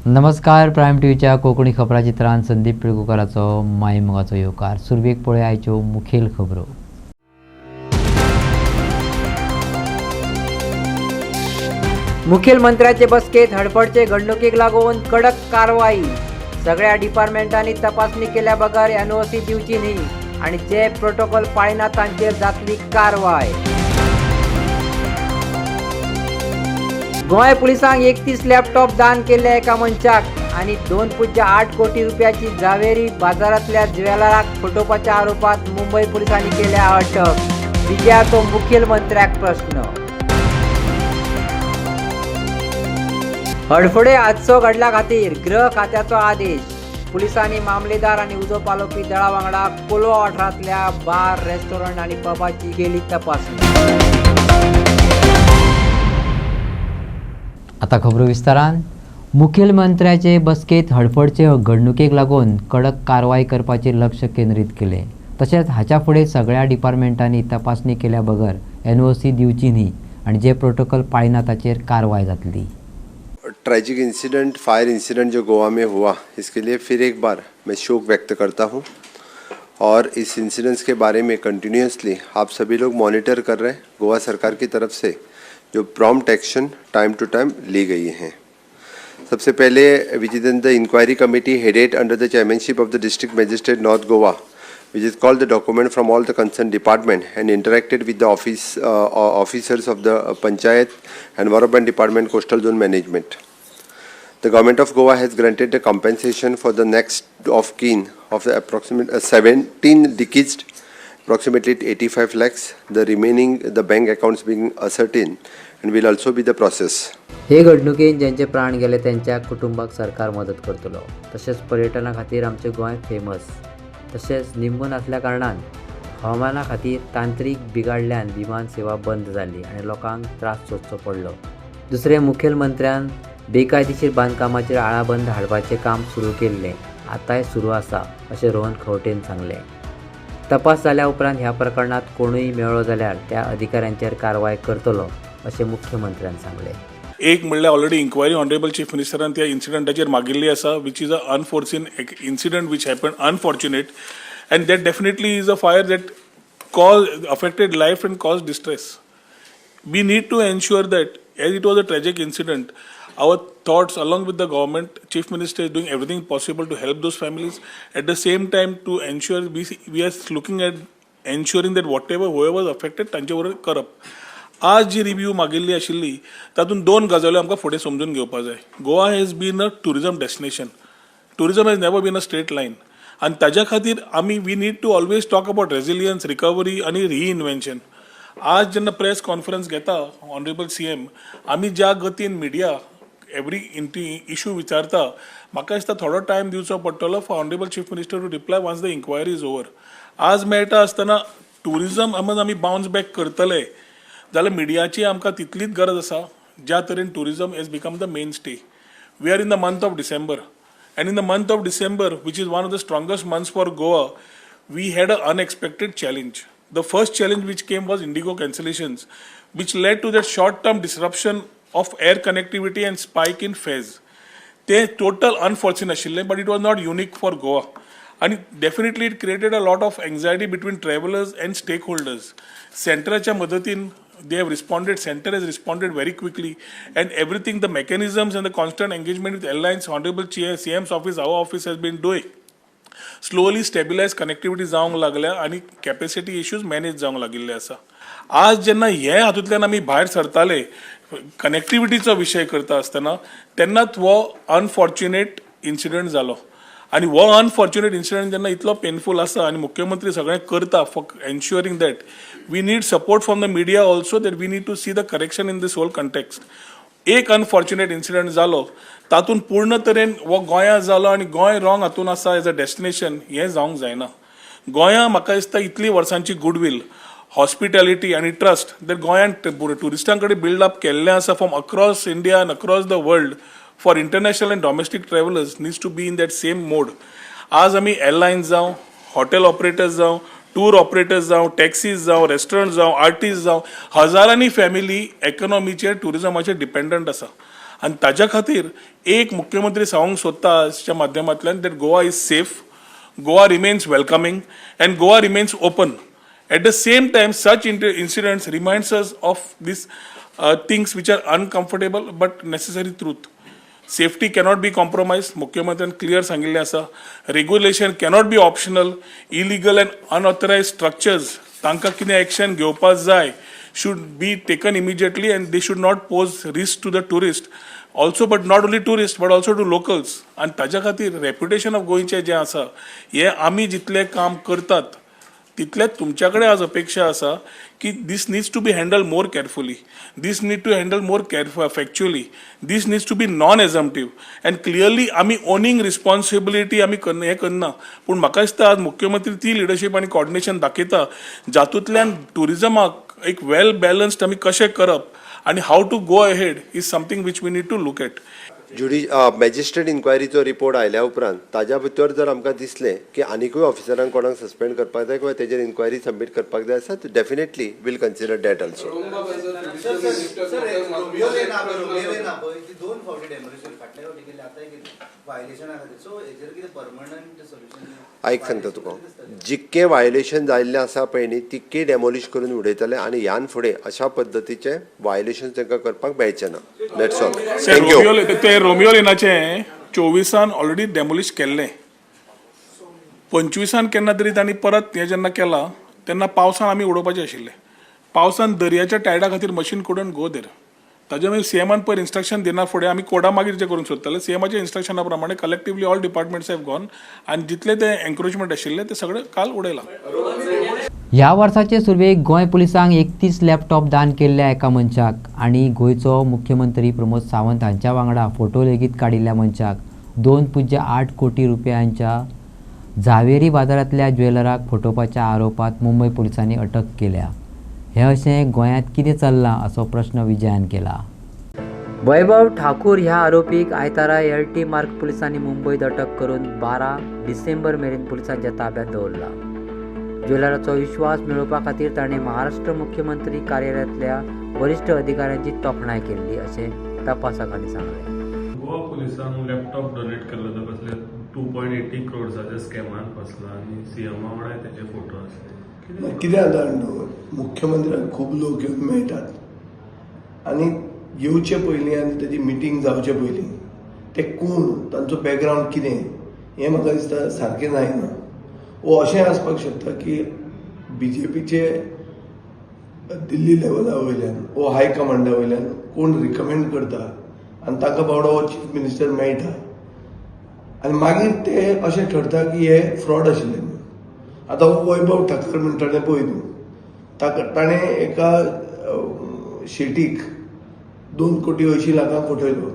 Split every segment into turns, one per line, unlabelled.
नमस्कार. प्रायम टीव्हीच्या कोकणी खबराचित्रांत संदीप पिळगुकराचो मायमोगाचो येवकार. सुरवेक पळय आयच्यो मुखेल खबरो.
मुखेलमंत्र्याचे बसकेत हडफडचे घडणुकीक लागून कडक कारवाई. सगळ्या डिपार्टमेंटांनी तपासणी केल्या बगर एनओसी दिवची न्ही आणि जे प्रोटोकॉल पाळिना तांचेर जातली कारवाय. गोंय पुलिसांक 31 लॅपटॉप दान केले एका मनशाक आणि 2.8 कोटी रुपयाची जावेरी बाजारातल्या ज्वेलराक फटोवपाच्या आरोपात मुंबई पुलिसांनी केल्या अटक. विजयाचो मुखेलमंत्र्याक प्रश्न. हडफडे हादसो घडला खातीर गृह खात्याचो आदेश. पुलिसांनी मामलेदार आणि उजो पालोवपी दळा वांगडा कोलवा वाठारांतल्या बार, रेस्टॉरंट आणि पबाची केली तपासणी.
आता खबरो विस्तारान. मुखेलमंत्र्याचे बसकेत हडफडचे घडणुकेक लागून कडक कारवाई करपाचेर लक्ष केंद्रीत केले. तशेंच हाच्या फुडें सगळ्या डिपार्टमेंटांनी तपासणी केल्या बगर एनओसी दिवची न्ही आणि जे प्रोटोकॉल पाळिना ताचेर कारवाय जातली.
ट्रेजिक इंसिडेंट, फायर इंसिडेंट जो गोवा में हुआ, इसके लिए फिर एक बार मैं शोक व्यक्त करता हूं और इस इंसिडेंट्स के बारे में कंटिन्यूसली आप सभी लोग मॉनिटर कर रहे हैं. गोवा सरकार की तरफ से जो prompt action time to time ली गई हैं. सबसे पहले which is in the inquiry committee headed under the chairmanship of the district magistrate North Goa, which is called the document from all the concerned department and interacted with the officers of the Panchayat Environment Department, Coastal Zone Management. The government of Goa has granted the compensation for the next of kin of the approximate 17 deceased, approximately 85 lakhs. The remaining the bank accounts being ascertained and will also be the process.
हे घडणुकेन ज्यांचे प्राण गेले त्यांच्या कुटुंबाक सरकार मदत करतलो. तसेच पर्यटना खातीर आमचे गोंय फेमस. तसेच निंबून असल्या कारणान हवामाना खातीर तांत्रीक बिगाडल्यान विमान सेवा बंद जाली आणि लोकांक त्रास सोंसचो पडलो. दुसरे मुखेलमंत्र्यान बेकायदेशीर बांदकामाचेर आळाबंद हाडपाचें काम सुरू केल्लें आतांय सुरू आसा अशें रोहन खंवटेन सांगलें. तपास जाल्या उपरांत ह्या प्रकरणात कोणूय मेळ्ळो जाल्यार त्या अधिकाऱ्यांचेर कारवाय करतलो अशें मुख्यमंत्र्यान सांगलें.
एक म्हणल्यार ऑलरेडी इन्क्वायरी ऑनरेबल चीफ मिनिस्टरान त्या इन्सिडंटाचेर मागिल्ली आसा, which is a unforeseen incident which happen unfortunate and that definitely is a fire that cause affected life and cause distress. We need to ensure that as it was a tragic incident, our thoughts along with the government, chief minister is doing everything possible to help those families. At the same time to ensure we are looking at ensuring that whoever was affected तांचे बरोबर करप. आज जी review मागिल्ली आशिल्ली तातूंत 2 गजाल्यो आमकां फुडें समजून घेवपाक जाय. Goa has been a tourism destination. Tourism has never been a straight line आनी ताज्या खातीर we need to always talk about resilience, recovery आनी रिइन्वेन्शन. आज जेन्ना प्रेस कॉन्फरन्स घेता ऑनरेबल CM, आमी ज्या गतीन मिडिया एवरी इशू विचारता, म्हाका दिसता थोडो टायम दिवचो पडटलो for honourable chief minister to reply once the inquiry is over. आज मेळटा आसतना टुरिजम आमी बाउन्स बॅक करतले जाल्यार मिडियाची आमकां तितलीच गरज आसा ज्या तरेन tourism has become the main stay. We are in the month of December and in the month of December which is one of the strongest months for Goa, we had an unexpected challenge. The first challenge which came was Indigo cancellations, which led to that short-term disruption of air connectivity and spike in fares. They total unfortunate आशिल्ले, but it was not unique for Goa. And definitely it created a lot of anxiety between travelers and stakeholders. Centraच्या मदतीन they have responded, center has responded very quickly, and everything, the mechanisms and the constant engagement with airlines, honorable CM's office, our office has been doing. Slowly stabilize connectivity जावंक लागल्या आणि capacity issues manage जावंक लागिल्ले आसा. आज जेन्ना हे हातूंतल्यान आमी भायर सरताले कनेक्टिविटीचो विशय करता आसतना तेन्नाच हो अनफॉर्च्युनेट इन्सिडंट जालो. आणि हो अनफॉर्च्युनेट इन्सिडंट जेन्ना इतलो पेनफूल आसा आणि मुख्यमंत्री सगळें करता for ensuring that we need support from the media also, that we need to see the correction in this whole context. एक अनफॉर्च्युनेट इन्सिडंट जालो तातूंत पूर्ण तरेन हो गोंया जालो आणि गोंय रॉंग हातून आसा एज अ डेस्टिनेशन हें जावंक जायना. गोंया म्हाका दिसता इतली वर्सांची गुडवील, हॉस्पिटॅलिटी आणि ट्रस्ट दॅट गोंयान टुरिस्टां कडेन बिल्ड अप केल्लें आसा from across India end across the world for international and domestic travelers needs to be in that same mode. आज आमी एअरलायन्स जावं, हॉटेल ऑपरेटर्स जावं, टूर ऑपरेटर्स जावं, टॅक्सीज जावं, रेस्टॉरंट जावं, आर्टिस्ट जावं, हजारांनी फॅमिली इकॉनॉमीचेर टुरिजमाचेर डिपेंडंट आसा. आणि ताच्या खातीर एक मुख्यमंत्री सांगूंक सोदता आजच्या माध्यमांतल्यान that Goa is safe, Goa remains welcoming end Goa remains open. At the same time, such incidents reminds us of these things which are uncomfortable but necessary truth. Safety cannot be compromised. मुख्यमंत्र्यान clear सांगिल्लें आसा. Regulation cannot be optional. Illegal and unauthorized structures तांकां कितें action घेवपाक जाय should be taken immediately and they should not pose risk to the tourist. Also, but not only tourists, but also to locals. आणि ताच्या खातीर reputation of गोंयचें जें आसा हें आमी जितलें काम करतात तितलेंच तुमच्या कडेन आज अपेक्षा आसा की this needs to be handle more carefully, this need to handle more factually, this needs to be non assumptive and clearly आमी ओनिंग रिस्पॉन्सिबिलिटी आमी हें करना. पूण म्हाका दिसता आज मुख्यमंत्री ती लिडरशीप आनी कॉर्डिनेशन दाखयता जातूंतल्यान टुरिजमाक एक वेल बॅलन्स्ड आमी कशें करप आनी how to go ahead is something which we need to look at.
Magistrate इन्क्वायरीचो रिपोर्ट आयल्या उपरांत ताज्या भितर जर आमकां दिसलें की आनीकूय ऑफिसरांक कोणाक सस्पेंड करपाक जाय किंवा तेजेर इन्क्वायरी सबमीट करपाक जाय आसा definitely will consider that also. आयक सांगता तुका, जितके वायलेशन जाल्लें आसा पळय न्ही तितके डेमोलिश करून उडयतले आनी ह्यान फुडें अशा पद्दतीचे वायलेशन तांकां करपाक मेळचें ना. That's all. थँक्यू.
ते रोमियो लेनाचें 24 ऑलरेडी डेमोलिश केल्लें. 25 केन्ना तरी तांणी परत हें जेन्ना केलां तेन्ना पावसान आमी उडोवपाचें आशिल्लें. पावसान दर्याच्या टायडा खातीर मशीन कुडंट गो देर. ताजे मागीर सीएमान पयर इन्स्ट्रक्शन दिना फुडें आमी कोडा मागीर जें करूंक सोदताले सीएमाच्या इन्स्ट्रक्शना प्रमाणे collectively all departments have gone आनी जितले ते एन्क्रोचमेंट आशिल्ले ते सगळे काल उडयलां.
ह्या वर्साचे सुरवेक गोंय पुलिसांक 31 लॅपटॉप दान केल्ल्या एका मनशाक आनी गोंयचो मुख्यमंत्री प्रमोद सावंत हांच्या वांगडा फोटो लेगीत काडिल्ल्या मनशाक 2.8 कोटी रुपयांच्या झावेरी बाजारांतल्या ज्वेलराक फटोवपाच्या आरोपांत मुंबय पुलिसांनी अटक केल्या. हे अशें गोंयांत कितें चल्लां असो प्रश्न विजयान केला.
वैभव ठाकूर ह्या आरोपीक आयतारा LT मार्ग पुलिसांनी मुंबईत अटक करून 12 डिसेंबर मेरेन पुलिसांच्या ताब्यात दवरला. ज्वेलराचो विश्वास मेळोवपा खातीर ताणें महाराष्ट्र मुख्यमंत्री कार्यालयातल्या वरिष्ठ अधिकाऱ्यांची तोखणाय केल्ली अशें तपासाकांनी सांगलें.
गोवा पुलिसांक लॅपटॉप डोनेट केल्लो तो कसले 2.80 करोड्साच्या स्कॅमान फसला आनी सीएमा वांगडा तेजे फोटो आसले.
कितें जाता मुख्यमंत्र्यांक खूब लोक येवन मेळटात आनी येवचे पयलीं आनी तेजी मिटींग जावचे पयलीं ते कोण तांचो बॅकग्रावंड कितें हें म्हाका दिसता सारकें जायना. वो अशें आसपाक शकता की BJPचे दिल्ली लेवला वयल्यान वो हाय कमांडा वयल्यान कोण रिकमेंड करता आनी ताका बावडो चीफ मिनिस्टर मेळटा आनी मागीर ते अशें ठरता की हे फ्रॉड आशिल्लें म्हणून. आतां हो वैभव ठाकर म्हणटाले पळय तूं ताणें एका शेटीक 2 कोटी 80 लाखांक फटयलो.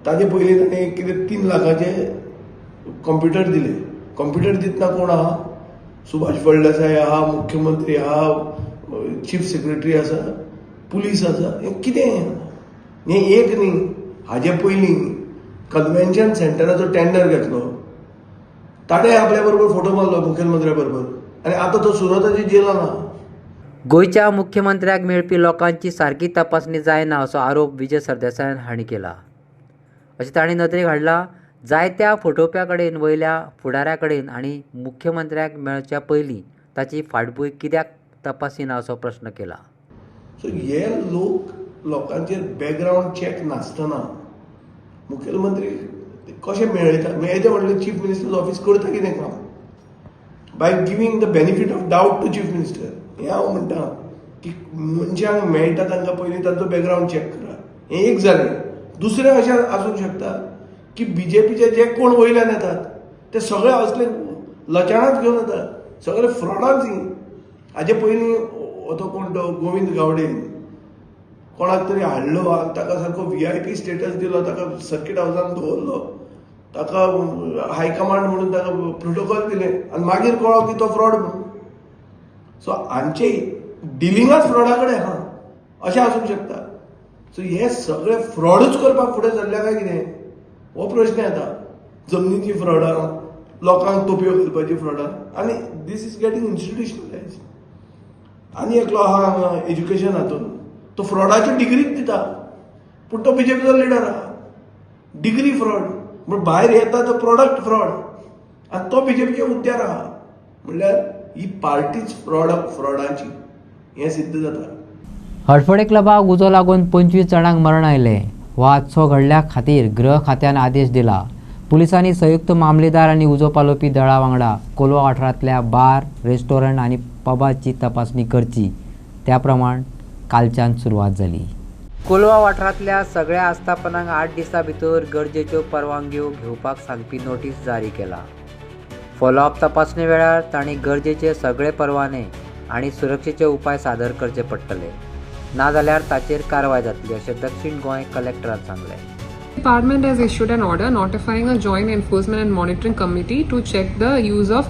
ताजे पयलीं ताणें कितें 3 लाखाचे कंप्युटर दिले. कंप्युटर दितना कोण आहा? सुभाष फळदेसाय आहा, मुख्यमंत्री आहा, चीफ सेक्रेटरी आसा, पुलीस आसा. हें कितें? हें एक न्ही. हाजे पयलीं कन्व्हेन्शन सेंटराचो टेंडर घेतलो. ताणें आपल्या बरोबर फोटो मारलो मुखेलमंत्र्या बरोबर आनी आतां तो सुरताची जेलान आहा.
गोंयच्या मुख्यमंत्र्याक मेळपी लोकांची सारकी तपासणी जायना असो आरोप विजय सरदेसाय हांणी केला. अशें तांणी नदरेक हाडला. जायत्या फोटोवप्या कडेन वयल्या फुडाऱ्या कडेन आनी मुख्यमंत्र्याक मेळच्या पयलीं ताची फाटभूंय कित्याक तपासिना असो प्रश्न केला.
सो हे लोकांचेर बॅकग्रावंड चॅक नासतना मुखेलमंत्री कशें मेळयता म्हणल्यार चीफ मिनिस्टर ऑफिस करता कितें काम by giving the benefit of doubt to chief minister. हें हांव म्हणटा की मनशांक मेळटा तांकां पयलीं तांचो बॅकग्रावंड चॅक करा. हें एक जालें. दुसरें अशें आसूंक शकता की BJPचे जे कोण वयल्यान येतात ते सगळे असले लचाणाच घेवन येतात, सगळे फ्रॉडांच. हाजे पयलीं तो कोण तो गोविंद गावडे कोणाक तरी हाडलो आनी ताका सारको VIP स्टेटस दिलो, ताका सर्कीट हावसान दवरलो, ताका हायकमांड म्हणून ताका प्रोटोकॉल दिले आनी मागीर कळ्ळो की तो फ्रॉड म्हणून. सो हांचे डिलिंगच फ्रॉडा कडेन आहा अशें आसूंक शकता. सो हे सगळे फ्रॉडूच करपाक फुडें सरल्या काय कितें हो प्रश्न येता. जमनीची फ्रॉडां, लोकांक तोपयो घालपाची फ्रॉडां आनी दीस इज गेटिंग इन्स्टिट्युशनलायज. आनी एकलो आहा हांगा एज्युकेशन हातून तो फ्रॉडाची डिग्रीच दिता पूण तो BJPचो लिडर आहा. डिग्री फ्रॉड, पण भायर येता तो प्रोडक्ट फ्रॉड, आनी तो बीजेपीचे मुद्द्यार आहा. म्हणल्यार ही पार्टीच फ्रॉडाची हें सिद्ध जाता.
हडफडे क्लबाक उजो लागून 25 जाणांक मरण आयले. हो हादसो घडल्या खातीर गृह खात्यान आदेश दिला. पुलिसांनी संयुक्त मामलेदार आनी उजो पालोवपी दळा वांगडा कोलवा वाठारांतल्या बार, रेस्टॉरंट आनी पबाची तपासणी करची, त्या प्रमाण कालच्यान सुरवात जाली.
कोलवा वाठारांतल्या सगळ्या आस्थापनांक 8 दिसां भितर गरजेच्यो परवानग्यो घेवपाक सांगपी नोटीस जारी केला. फॉलोअप तपासणे वेळार तांणी गरजेचे सगळे परवाने आनी सुरक्षेचे उपाय सादर करचे पडटले, नाजाल्यार ताचेर कारवाय जातली अशें दक्षिण गोंय कलेक्टरान सांगलें.
Department has issued an order notifying a joint enforcement and monitoring committee to check the use of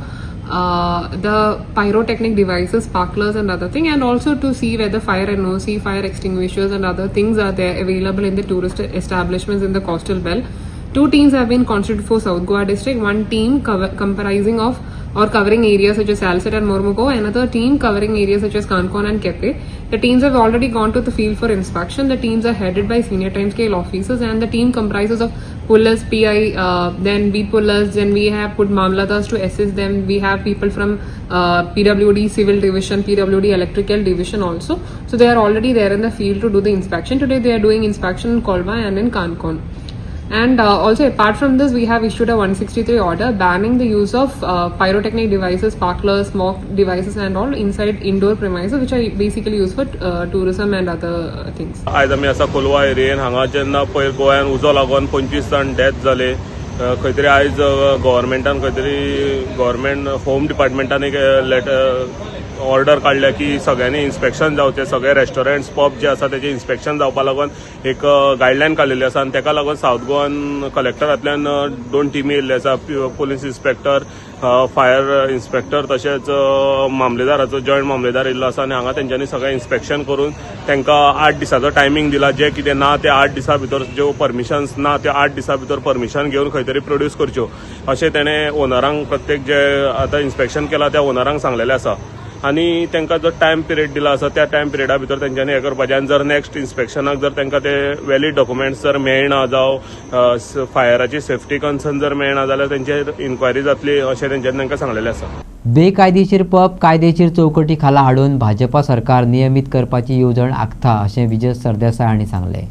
the pyrotechnic devices, sparklers and other thing, and also to see whether fire NOC, fire extinguishers and other things are there available in the tourist establishments in the coastal belt. 2 teams have been constituted for South Goa district, 1 team comprising of or covering areas such as Salsette and Mormugao, another team covering areas such as Kankon and Kepe. The teams have already gone to the field for inspection. The teams are headed by senior time scale officers, and the team comprises of pullers, PI, then beat pullers, then we have put mamladars to assist them. We have people from PWD civil division, PWD electrical division also. So they are already there in the field to do the inspection. Today they are doing inspection in Kolva and in Kankon. And also apart from this, we have issued a 163 order banning the use of pyrotechnic devices, sparklers, smoke devices and all inside indoor premises, which are basically used for tourism and other things.
आयज आमी आसा कोलवा एरियेन हांगा जेन्ना पयर गोंयान उजो लागून 25 जाण डेथ जाले. खंय तरी आयज गव्हर्मेंट होम डिपार्टमेंटान एक ऑर्डर काडल्या की सगळ्यांनी इन्स्पेक्शन जावचें, सगळे रेस्टॉरंट्स पब जे आसा तेजे इन्स्पेक्शन जावपा लागून एक गायडलायन काडिल्ली आसा. आनी तेका लागून सावथ गोवान कलेक्टरांतल्यान 2 टिमी येयल्ले आसा, पुलीस इन्स्पेक्टर, फायर इन्स्पेक्टर तशेंच मामलेदाराचो जॉयंट मामलेदार येयल्लो आसा. आनी हांगा तेंच्यांनी सगळें इन्स्पेक्शन करून तांकां 8 दिसाचो टायमींग दिला. जे कितें ना ते 8 दिसां भितर, ज्यो परमिशन्स ना त्यो 8 दिसां भितर परमिशन घेवन खंय तरी प्रोड्यूस करच्यो अशें तेणें ओनरांक, प्रत्येक जे आतां इन्स्पेक्शन केलां त्या ओनरांक सांगलेलें आसा. आनी तांकां जो टायम पिरियड दिला आसा त्या टायम पिरियडा भितर तेंच्यांनी हें करपाचें. आनी जर नेक्स्ट इन्स्पेक्शनाक जर तांकां ते वॅलीड डॉक्युमेंट्स जर मेळना, जावं फायराची सेफ्टी कन्सर्न जर मेळना जाल्यार तेंचेर इन्क्वायरी जातली अशें तेंच्यांनी तांकां सांगलेलें आसा.
बेकायदेशीर पब कायदेशीर चौकटी खाला हाडून भाजपा सरकार नियमीत करपाची येवजण आखता अशें विजय सरदेसाय हांणी सांगलें.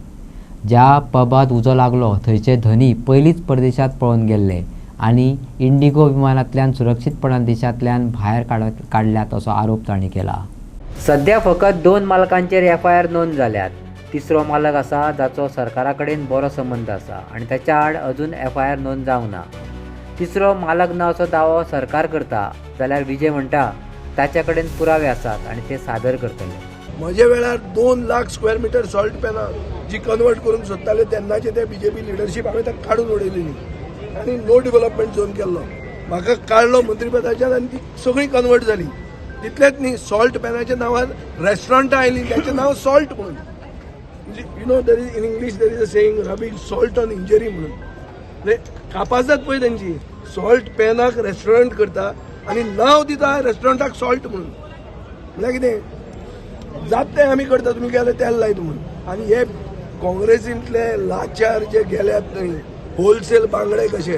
ज्या पबात उजो लागलो थंयचे धनी पयलींच परदेशांत पळून गेल्ले आनी इंडिगो विमानांतल्यान सुरक्षीतपणान देशांतल्यान भायर काडल्यात असो आरोप तांणी केला.
सध्या फकत 2 मालकांचेर FIR नोंद जाल्यात. 3रो मालक आसा जाचो सरकारा कडेन बरो संबंद आसा आनी त्याच्या आड अजून FIR नोंद जावंक ना. 3रो मालक ना असो दावो सरकार करता जाल्यार विजय म्हणटा ताचे कडेन पुरावे आसात आनी ते सादर करतले.
म्हज्या वेळार 2 लाख स्क्वेअर मिटर सॉल्ट पेनां जी कन्वर्ट करूंक सोदताले तेन्नाचे ते बीजेपी लिडरशीप हांवें ताका काडून उडयलेली आनी नो डेव्हलपमेंट झोन केल्लो. म्हाका काडलो मंत्रीपदाच्यान आनी ती सगळी कन्वर्ट जाली. तितलेंच न्ही, सॉल्ट पेनाच्या नांवान रेस्टॉरंटां आयलीं, ताचें नांव सॉल्ट म्हणून. You know there is in English there is a saying rubbing salt on injury म्हणून. कापासत पळय तेंची सॉल्ट पेनाक रेस्टॉरंट करता आनी नांव दिता रेस्टॉरंटाक सॉल्ट म्हणून. म्हळ्यार कितें जात तें आमी करता, तुमी गेले तेल लायत म्हणून. आनी हे काँग्रेसींतले लाचार जे गेल्यात थंय होलसेल बांगडे कशे,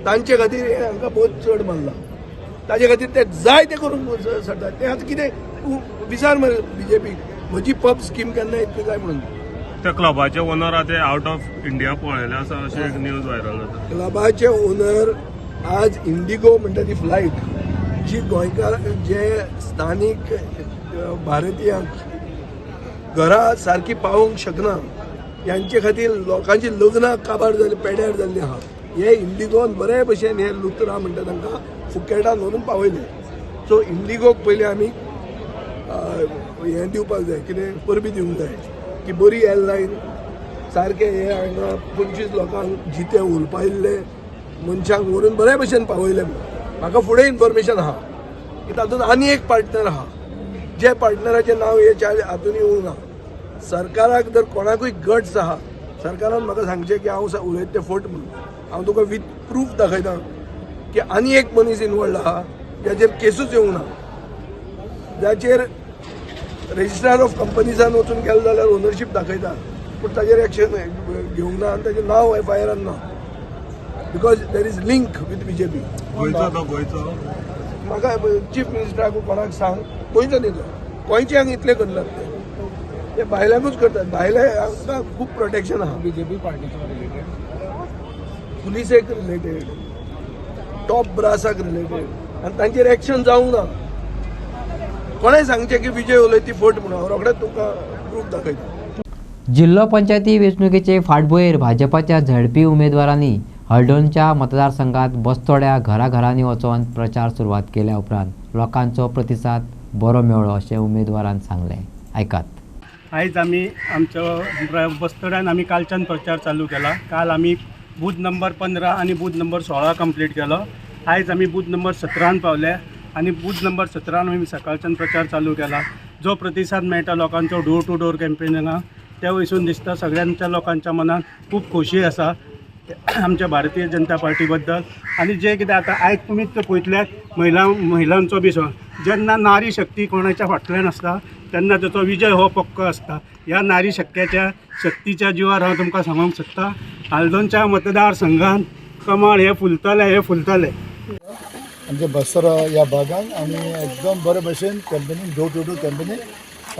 तांचे खातीर हे हांकां बहुत चड मारला. ताजे खातीर ते जाय ते करून सडटात. ते आतां कितें तूं विचार मरे बीजेपीक म्हजी पब स्कीम केन्ना येतली काय म्हणून.
त्या क्लबाचे ओनर आहा ते आउट ऑफ इंडिया पळयले आसा अशें एक न्यूज व्हायरल जाता.
क्लबाचे ओनर आज इंडिगो म्हणटा ती फ्लायट जी गोंयकार जे स्थानीक भारतीयांक घरा सारकी पावोवंक शकना यांचे खातीर लोकांची लग्नां काबार जाली, पेड्यार जाल्ली आहा. हे इंडिगोन बरे भशेन हे लुतरा म्हणटा तांकां फुकेटान व्हरून पावयले. सो इंडिगोक पयलीं आमी हें दिवपाक जाय, कितें परबी दिवंक जाय की बरी एअरलायन सारके हे हांगा 25 लोकांक जिते उलपायल्ले मनशांक व्हरून बरे भशेन पावयले. म्हाका फुडें इन्फॉर्मेशन आहा की तातूंत आनी एक पार्टनर आहा, जे पार्टनराचें नांव हे हातून येवंक ना. सरकाराक जर कोणाकूय गट्स आहा, सरकारान म्हाका सांगचें की हांव उलयता तें फोट म्हणून. हांव तुका विथ प्रूफ दाखयतां की आनी एक मनीस इनवॉल्ड आहा जाचेर केसूच येवंक ना, जाचेर रेजिस्ट्रार ऑफ कंपनीजान वचून गेलो जाल्यार ओनरशीप दाखयता पूण ताजेर एक्शन घेवंक ना आनी ताजें नांव एफआयआरान ना because there is link with BJP.
गोंयचो
म्हाका चीफ मिनिस्टराक कोणाक सांग गोंयचो न्ही तो गोंयच्यांक इतले करनात ते भायल्यांकूच करतात. भायले हांकां खूब प्रोटेक्शन आहा बीजेपी पार्टीचो रिलेटेड पुलिसेक रिलेटेड टॉप ब्रासाक रिलेटेड आनी तांचेर एक्शन जावंक ना. कोणें सांगचें की विजय उलय ती फट म्हणून हांव रोखडेंच तुमकां प्रूफ दाखयता.
जिल्लो पंचायती वेंचणुकेचे फाटभुंयेर भाजपाच्या झडपी उमेदवारांनी हळडोणच्या मतदारसंघात बस्तोड्या घराघरांनी वचून प्रचार सुरवात केल्या उपरांत लोकांचो प्रतिसाद बरो मेळ्ळो अशें उमेदवारान सांगलें. आयकात.
आयज आमी आमच्या बस्तोड्यान आमी कालच्यान प्रचार चालू केला. काल आमी बूथ नंबर 15 आनी बूथ नंबर 16 कंप्लीट केलो. आयज आमी बूथ नंबर 17 पावले आनी बूथ नंबर 17 आमी सकाळच्यान प्रचार चालू केला. जो प्रतिसाद मेळटा लोकांचो डोर टू डोर कॅम्पेनिंगाक त्या वयसून दिसता सगळ्यांच्या लोकांच्या मनात खूब खोशी आसा आमच्या भारतीय जनता पार्टी बद्दल. आनी जे कितें आतां आयज तुमीच पळयतल्यात महिलांचो बी जेन्ना नारी शक्ती कोणाच्या फाटल्यान आसता तेन्ना ताचो विजय हो पक्को आसता. ह्या नारी शक्तीच्या जिवार हांव तुमकां सांगूंक सोदता हळदोणच्या मतदारसंघात कमळ हे फुलतले.
आमच्या बस्तोरा ह्या भागात आमी एकदम बरे भशेन campaigning door to door campaigning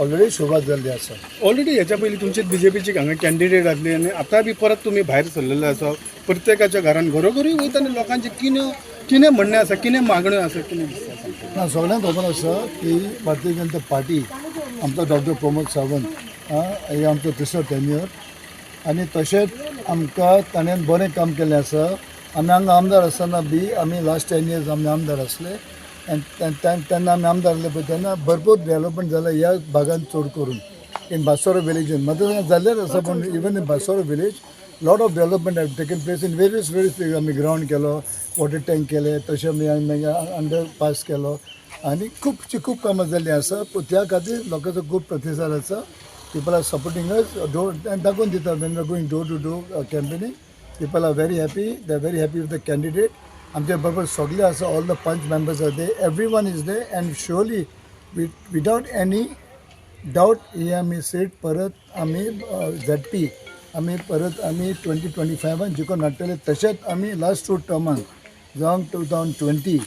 already सुरवात जाल्ली आसा.
ऑलरेडी ह्याच्या पयलीं तुमचे बीजेपीचे हांगा कॅन्डिडेट आसले आनी आतां बी परत तुमी भायर सरलेले आसा. प्रत्येकाच्या घरान घरोघरी वयता आनी लोकांचे कितें म्हणणें आसा कितें मागण्यो आसा कितें दिसता.
ना सगळ्यांक खबर आसा की भारतीय जनता पार्टी आमचो डॉक्टर प्रमोद सावंत हे आमचो तिसरो टेन्युअर आनी तशेंच आमकां ताणें बरें काम केलें आसा. आमी हांगा आमदार आसतना बी आमी लास्ट 10 years आमी आमदार आसले तेन्ना आमी आमदार आसले पळय तेन्ना भरपूर डेवलपमेंट जालें ह्या भागांत चड करून इन बासोरा विलेजीन मदीं जाल्लेच आसा पूण even in Basora village lot of development have taken place in various आमी ग्रावंड केलो वॉटर टँक केले तशें आमी मागीर अंडर पास केलो आनी खूब कामां जाल्लीं आसा. पूण त्या खातीर लोकांचो खूब प्रतिसाद आसा. People are supporting us door दाखोवन दिता when are going door to door campaigning. People are very happy. They are very happy with the candidate. आमचे बरोबर सगळे आसा. All the punch members are there. Everyone is there. And surely, without any doubt, हे आमी seat परत आमी ZP आमी परत आमी 2025 जिखून हाडटले. तशेंच आमी लास्ट 2 टर्मांक जावंक 2020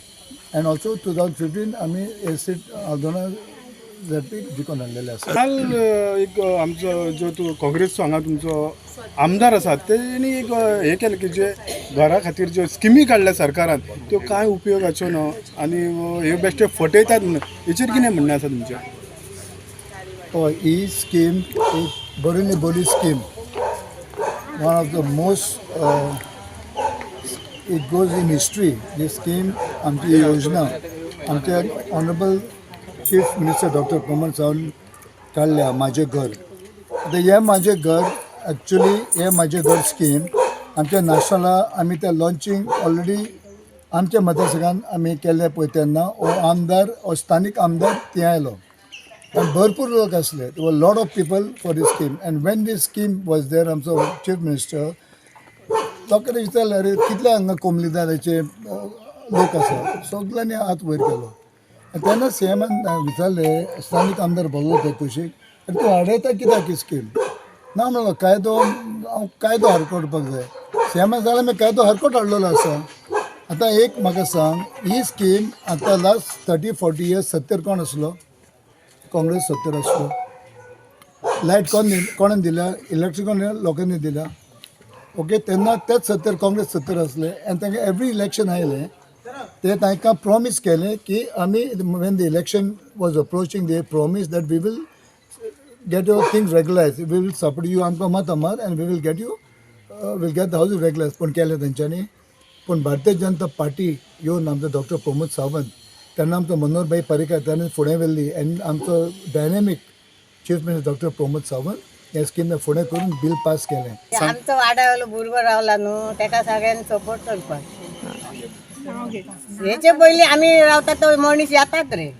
and also 2015 आमी हे सीट हळदोणा ZP जिखून हाडलेले आसा.
काल एक आमचो जो तूं काँग्रेसचो हांगा तुमचो आमदार आसा तेणी एक हे केलें की जे घरा खातीर ज्यो स्किमी काडल्या सरकारान त्यो कांय उपयोगाच्यो न्हू आनी ह्यो बेश्ट्यो फटयतात हेचेर कितें म्हणणें आसा तुमचें.
हय ही स्कीम एक बरी बरी scheme one of the most it goes in history. He scheme आमची योजना आमचे honourable chief minister doctor Pramod Sawant काडल्या म्हाजें घर. आतां हें म्हाजें घर एक्चुली हे म्हाजें घर स्कीम आमच्या नॅशनला आमी तें लॉन्चिंग ऑलरेडी आमच्या मतदारसंघात आमी केल्लें पळय तेन्ना हो आमदार हो स्थानीक आमदार थंय आयलो आनी भरपूर लोक आसले. There were lot of people for this scheme and when this scheme was there आमचो चीफ मिनिस्टर लोकांनी विचारलें अरे कितले हांगा कोमलीदाराचे लोक आसा सगळ्यांनी हात वयर केलो. तेन्ना सीएमान विचारलें स्थानीक आमदार बोल्लो ते कुशीक आनी तूं हाडयता कित्याक ही स्कीम ना म्हणलो कायदो हरकोडपाक जाय. सीएमान जाल्यार हांवें कायदो हरकोट हाडलेलो आसा. आतां एक म्हाका सांग ही स्कीम आतां लास्ट 30-40 years 70 कोण आसलो काँग्रेस 70 आसलो. लायट कोणें दिल्या इलेक्ट्रीक लोकांनी दिल्या ओके. तेन्ना तेच 70 काँग्रेस 70 आसले आनी तांकां एवरी इलेक्शन आयलें ते तांकां प्रॉमीस केलें की आमी when the election was approaching they promise that we will get your things regularized. We will support you आमकां मत मार and we will get you will get the house regularized. पूण केलें तेंच्यांनी. पूण भारतीय जनता पार्टी येवन आमचो डॉक्टर प्रमोद सावंत तेन्ना आमचो मनोहर भाई पर्रीकार ताणें फुडें व्हेल्ली आनी आमचो dynamic chief minister doctor Pramod Sawant हे स्कीम फुडें करून बिल पास केलें.
आमचो वाड्यावयलो भुरगो रावला न्हू ताका सगळ्यांनी सपोर्ट करपाक. हेचे पयलीं आमी रावता तो मनीस येतात रे.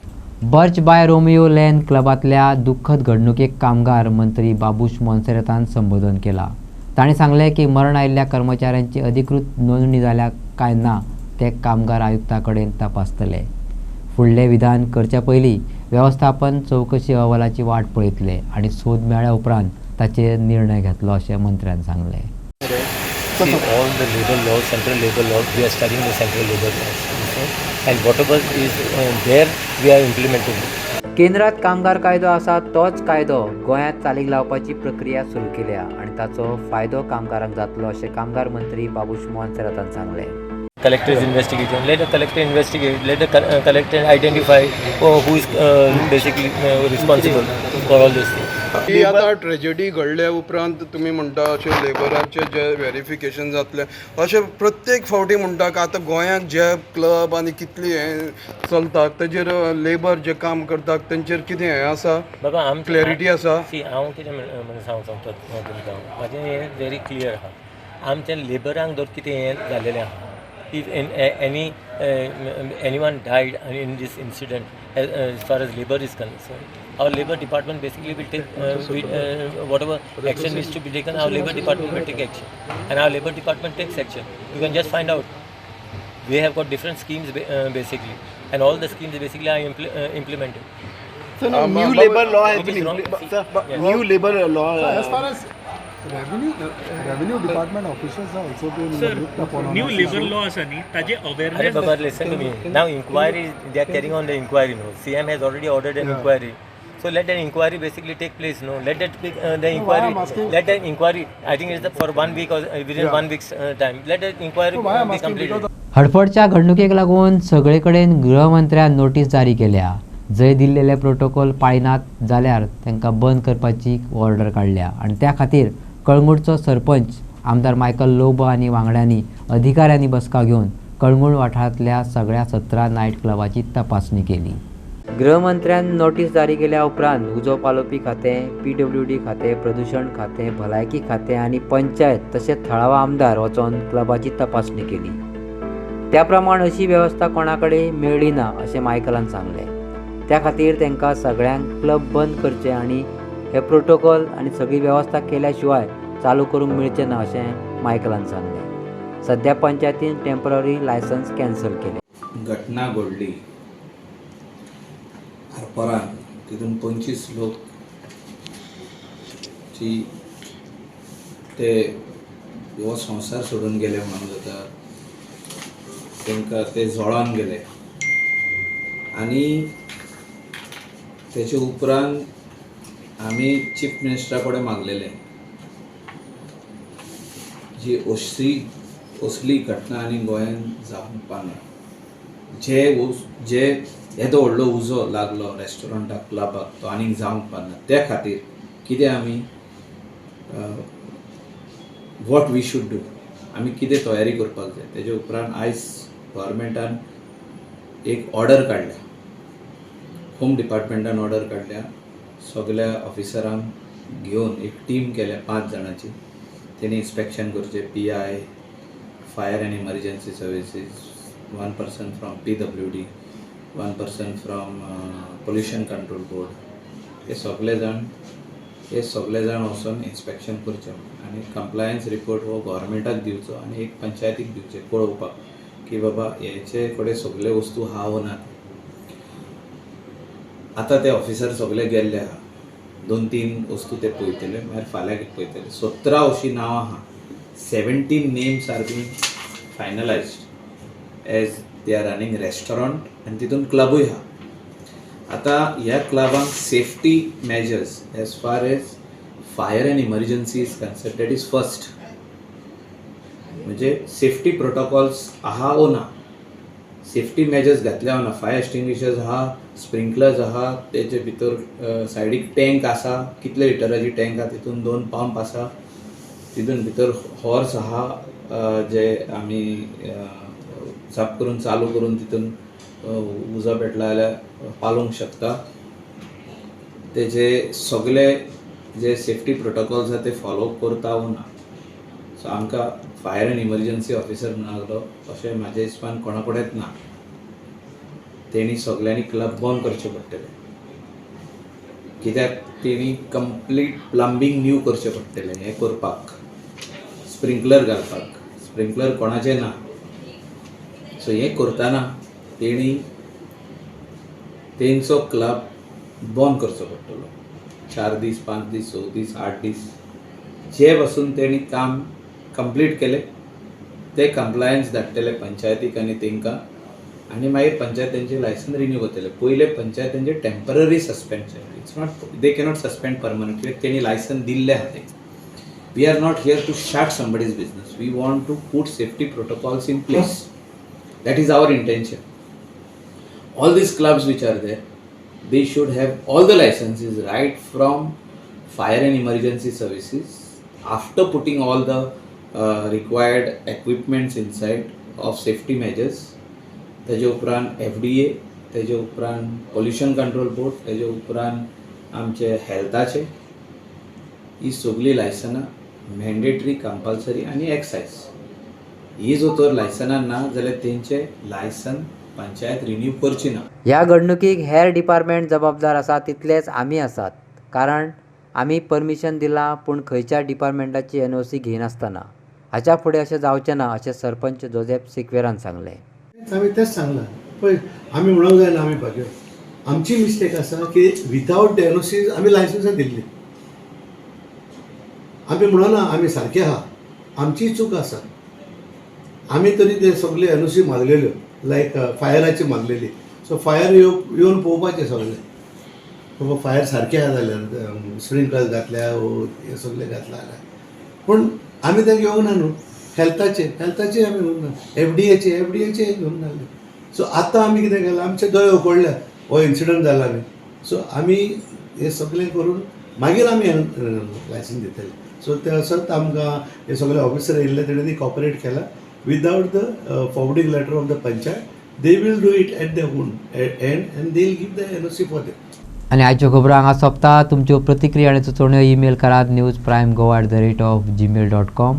बर्च बाय रोमियो लेन क्लबातल्या दुःखद घडणुकेक कामगार मंत्री बाबूश मोन्सेरातान संबोधन केला. ताणें सांगलें की मरण आयिल्ल्या कर्मचाऱ्यांची अधिकृत नोंदणी जाल्या काय ना ते कामगार आयुक्ता कडेन तपासतले. फुडलें विधान करच्या पयलीं वेवस्थापन चवकशी अहवालाची वाट पळयतले आनी सोद मेळ्ळ्या उपरांत ताचेर निर्णय घेतलो अशें मंत्र्यान सांगलें.
See, all the labor laws, central labor laws, we are studying the central labor laws. And whatever is there, we are implementing it.
केंद्रात कामगार कायदो आसा तोच कायदो गोंयांत चालीक लावपाची प्रक्रिया सुरू केल्या आनी ताचो फायदो कामगारांक जातलो अशें कामगार मंत्री बाबूश मोहन सेरातान सांगलें.
Collector is investigating. Let the collector investigate. Let the collector identify who is basically responsible for all this thing.
ही आतां ट्रेजेडी घडल्या उपरांत तुमी म्हणटा अशें लेबराचें जे व्हेरिफिकेशन जातलें अशें प्रत्येक फावटी म्हणटा की आतां गोंयांत जे क्लब आनी कितली हें चलता तेजेर लेबर जे काम करतात तेंचेर कितें हें आसा, क्लॅरिटी आसा?
हांव कितें सांगता तुमकां, म्हाजें हें व्हेरी क्लियर आहा. आमच्या लेबरांक जर कितें हें जालेलें आहा, if anyone died in this incident as far as labor is concerned, our labor department basically will take whatever action needs to be taken. Our labor department will take action, and our labor department takes action. You can just find out. We have got different schemes basically, and all the schemes basically are implemented.
So new labor law has been
New labor law. As far as revenue department officials have also been looked upon.
New labor law asa ni taje awareness.
Hey Baba, listen to me. Now inquiry, they are carrying on the inquiry. No, CM has already ordered an inquiry. So let that inquiry basically take place. No, let that the inquiry. Let that inquiry. I think it's for 1 week or within 1 week's time. Let that inquiry be completed.
हडफडच्या घडणुकेक लागून सगळे कडेन गृहमंत्र्यान notice जारी केल्या. जंय दिल्लेले protocol पाळिनात जाल्यार तांकां बंद करपाची ऑर्डर काडल्या आनी त्या खातीर कळंगूटचो सरपंच आमदार मायकल लोबो आनी वांगड्यांनी अधिकाऱ्यांनी बसका घेवन कळंगूट वाठारांतल्या सगळ्या 17 नायट क्लबाची तपासणी केली.
गृहमंत्र्यान नोटीस जारी केल्या उपरांत उजो पालोवपी खातें, PWD खातें, प्रदूशण खातें, भलायकी खातें आनी पंचायत तशेंच थळावा आमदार वचोन क्लबाची तपासणी केली. त्या प्रमाण अशी वेवस्था कोणा कडेन मेळ्ळी ना अशें मायकलान सांगलें. त्या खातीर तांकां सगळ्यांक क्लब बंद करचे आनी हे प्रोटोकॉल आनी सगळी वेवस्था केल्या शिवाय चालू करूंक मेळचें ना अशें मायकलान सांगलें. सध्या पंचायतीन टेम्पररी लायसन्स कॅन्सल केले.
घटना घडली हरपरान, तितून 25 लोक ते हो संवसार सोडून गेले म्हणून जाता, तांकां ते जळोन गेले आनी तेचे उपरांत आमी चीफ मिनिस्टरा कडेन मागलेलें जी असली घटना आनी गोंयांत जावपाक ना. जे येदो व्हडलो उजो लागलो रेस्टॉरंटाक, क्लबाक, तो आनीक जावंक पाना. त्या खातीर कितें आमी वॉट वी शूड डू, आमी कितें तयारी करपाक जाय. तेजे उपरांत आयज गव्हर्मेंटान एक ऑर्डर काडल्या, होम डिपार्टमेंटान ऑर्डर काडल्या, सगळ्या ऑफिसरांक घेवन एक टीम केल्या 5 जाणांची. तेणी इन्स्पेक्शन करचें, PI, fire and emergency services, 1 person from PWD, 1 person from pollution control board. हे सगळे जाण वचून इन्स्पेक्शन करचें आनी कंप्लायन्स रिपोर्ट हो गव्हर्मेंटाक दिवचो आनी एक पंचायतीक दिवचें पळोवपाक की बाबा हेचे कडेन सगळे वस्तू आहा वो ना. आतां ते ऑफिसर सगळे गेल्ले आहा, 2-3 वस्तू ते पळयतले, मागीर फाल्यां पळयतले. 17 अशीं नांवां आहा. 17 names are been finalised as they are running restaurant आनी तितून क्लबूय आहा. आतां ह्या क्लबांक safety measures as far as fire and emergency is concern, that is first. म्हणजे सेफ्टी प्रोटोकॉल्स आहा वो ना, सेफ्टी मेजर्स घातल्या ना. फायर एक्सटिंग्विशर्स आहा, स्प्रिंकलर्स आहा, तेचे भितर सायडीक टँक आसा, कितले लिटराची टँक आहा, तितून 2 पंप आसा, तितून भितर हॉर्स आहा जे आमी साफ करून चालू करून तितून उजो पेटला जाल्यार पालोवंक शकता. तेजे सगळे जे सेफ्टी प्रोटोकॉल्स आसा ते फॉलो करता वो ना. सो आमकां फायर एंड इमर्जन्सी ऑफिसर मेळलो अशें म्हाज्या हिसपान कोणा कडेच ना. तेणी सगळ्यांनी क्लब बंद करचे पडटले, कित्याक तेणी कंप्लीट प्लंबींग न्यू करचें पडटलें. हें करपाक स्प्रिंकलर घालपाक, स्प्रिंकलर कोणाचें ना. सो हें करतना तेणी तेंचो क्लब बंद करचो पडटलो. 4 दीस 5 दीस 6 दीस 8 दीस जे बसून तेणी काम कंप्लीट केले ते कंप्लायन्स धाडटले पंचायतीक आनी तांकां आनी मागीर पंचायतींचे लायसन रिन्यू करतले. पयले पंचायतींचे टेम्पररी सस्पेंड जाले. It's not they cannot suspend permanently. तेणी लायसन दिल्ले आहा. We are not here to shut somebody's business. We want to put safety protocols in place. That is our intention. All these clubs which are there, they should have all the licenses right from fire and emergency services. After putting all the required equipments inside of safety measures, तेजे उपरांत FDA, तेजे उपरांत pollution control board, तेजे उपरांत आमचे हेल्थाचे ही सगळी लायसनां mandatory compulsory आनी excise. ही जो तर लायसनां ना जाल्यार तेंचे लायसन पंचायत रिन्यू करची ना.
ह्या घडणुकीक हेर डिपार्टमेंट जबाबदार आसा तितलेच आमी आसात, कारण आमी परमिशन दिलां पूण खंयच्या डिपार्टमेंटाची NOC घेनासतना. हाच्या फुडें अशें जावचें ना अशें सरपंच जोसेफ सिक्वेरान सांगलें.
आमी तेच सांगलां पळय, आमी म्हणूंक जायना आमी पाग्यो. आमची मिस्टेक आसा की विथावट NOC आमी लायसन्सां दिल्ली. आमी म्हणना आमी सारके आहा, आमची चूक आसा. आमी तरी ते सगळे NOC मागलेल्यो, लायक फायराची मागलेली. सो फायर येवन पळोवपाचें सगळें बाबा फायर सारकें आहा जाल्यार स्प्रिंकलर घातल्या हे सगळें घातला जाल्यार. पूण आमी तें घेवंक ना न्हू. हेल्थाचे आमी घेवंक ना. FDAचे घेवंक नासले. सो आतां आमी कितें केलां, आमचे दोळे उकडल्या हो इन्सिडंट जाला न्ही. सो आमी हे सगळें करून मागीर आमी लायसन दितले. सो ते असोच आमकां हे सगळे ऑफिसर येयल्ले तेणें कॉपरेट केला. Without the forwarding letter of the panchayat, they will do it at their own end and they will give the NOC for them.
आनी आयच्यो खबरो हांगा सोंपता. तुमच्यो प्रतिक्रिया आनी सुचोवण्यो ईमेल करात newsprimegoa@theratefgmail.com.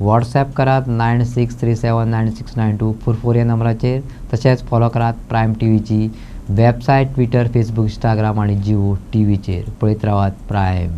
WhatsApp करात 9637969244 ह्या नंबराचेर. तशेंच फॉलो करात प्रायम टीव्हीची वेबसायट, ट्विटर, फेसबूक, इंस्टाग्राम आनी जिओ टीव्हीचेर. पळयत रावात प्रायम.